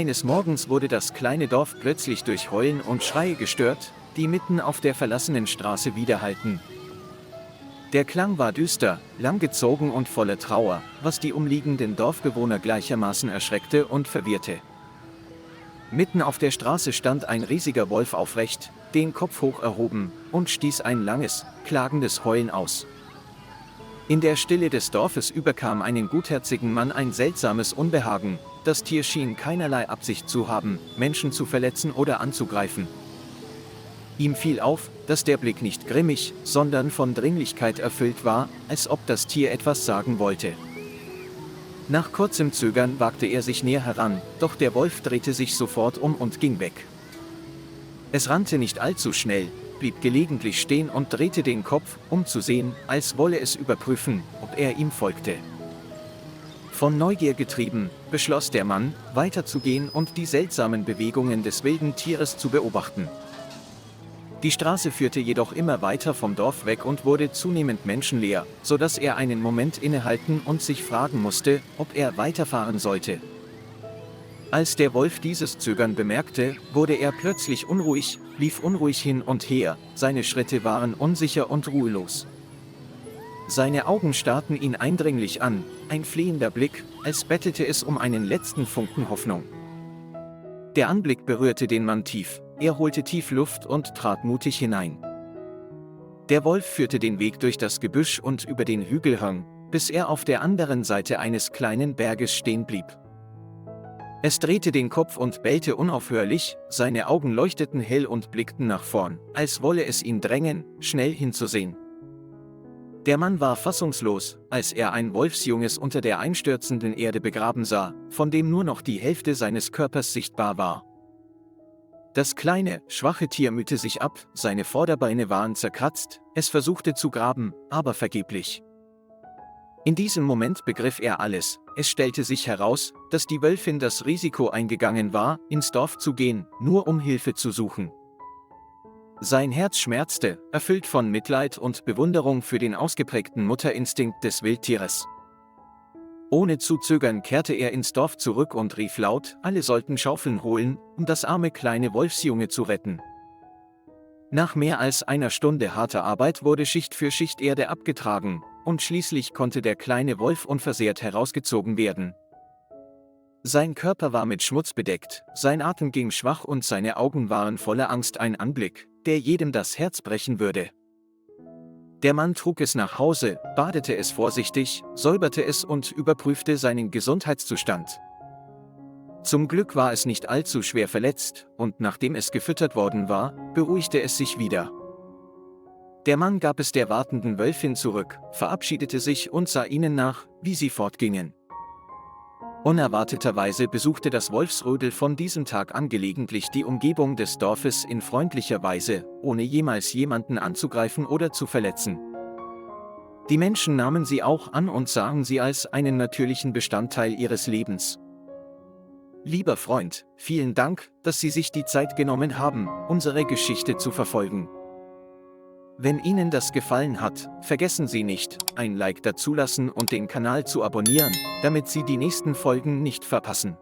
Eines Morgens wurde das kleine Dorf plötzlich durch Heulen und Schreie gestört, die mitten auf der verlassenen Straße widerhallten. Der Klang war düster, langgezogen und voller Trauer, was die umliegenden Dorfbewohner gleichermaßen erschreckte und verwirrte. Mitten auf der Straße stand ein riesiger Wolf aufrecht, den Kopf hoch erhoben, und stieß ein langes, klagendes Heulen aus. In der Stille des Dorfes überkam einen gutherzigen Mann ein seltsames Unbehagen. Das Tier schien keinerlei Absicht zu haben, Menschen zu verletzen oder anzugreifen. Ihm fiel auf, dass der Blick nicht grimmig, sondern von Dringlichkeit erfüllt war, als ob das Tier etwas sagen wollte. Nach kurzem Zögern wagte er sich näher heran, doch der Wolf drehte sich sofort um und ging weg. Es rannte nicht allzu schnell, blieb gelegentlich stehen und drehte den Kopf, um zu sehen, als wolle es überprüfen, ob er ihm folgte. Von Neugier getrieben, beschloss der Mann, weiterzugehen und die seltsamen Bewegungen des wilden Tieres zu beobachten. Die Straße führte jedoch immer weiter vom Dorf weg und wurde zunehmend menschenleer, sodass er einen Moment innehalten und sich fragen musste, ob er weiterfahren sollte. Als der Wolf dieses Zögern bemerkte, wurde er plötzlich unruhig, lief unruhig hin und her, seine Schritte waren unsicher und ruhelos. Seine Augen starrten ihn eindringlich an, ein flehender Blick, als bettelte es um einen letzten Funken Hoffnung. Der Anblick berührte den Mann tief, er holte tief Luft und trat mutig hinein. Der Wolf führte den Weg durch das Gebüsch und über den Hügelhang, bis er auf der anderen Seite eines kleinen Berges stehen blieb. Es drehte den Kopf und bellte unaufhörlich, seine Augen leuchteten hell und blickten nach vorn, als wolle es ihn drängen, schnell hinzusehen. Der Mann war fassungslos, als er ein Wolfsjunges unter der einstürzenden Erde begraben sah, von dem nur noch die Hälfte seines Körpers sichtbar war. Das kleine, schwache Tier mühte sich ab, seine Vorderbeine waren zerkratzt, es versuchte zu graben, aber vergeblich. In diesem Moment begriff er alles, es stellte sich heraus, dass die Wölfin das Risiko eingegangen war, ins Dorf zu gehen, nur um Hilfe zu suchen. Sein Herz schmerzte, erfüllt von Mitleid und Bewunderung für den ausgeprägten Mutterinstinkt des Wildtieres. Ohne zu zögern kehrte er ins Dorf zurück und rief laut, alle sollten Schaufeln holen, um das arme kleine Wolfsjunge zu retten. Nach mehr als einer Stunde harter Arbeit wurde Schicht für Schicht Erde abgetragen, und schließlich konnte der kleine Wolf unversehrt herausgezogen werden. Sein Körper war mit Schmutz bedeckt, sein Atem ging schwach und seine Augen waren voller Angst, ein Anblick, der jedem das Herz brechen würde. Der Mann trug es nach Hause, badete es vorsichtig, säuberte es und überprüfte seinen Gesundheitszustand. Zum Glück war es nicht allzu schwer verletzt, und nachdem es gefüttert worden war, beruhigte es sich wieder. Der Mann gab es der wartenden Wölfin zurück, verabschiedete sich und sah ihnen nach, wie sie fortgingen. Unerwarteterweise besuchte das Wolfsrudel von diesem Tag an gelegentlich die Umgebung des Dorfes in freundlicher Weise, ohne jemals jemanden anzugreifen oder zu verletzen. Die Menschen nahmen sie auch an und sahen sie als einen natürlichen Bestandteil ihres Lebens. Lieber Freund, vielen Dank, dass Sie sich die Zeit genommen haben, unsere Geschichte zu verfolgen. Wenn Ihnen das gefallen hat, vergessen Sie nicht, ein Like dazulassen und den Kanal zu abonnieren, damit Sie die nächsten Folgen nicht verpassen.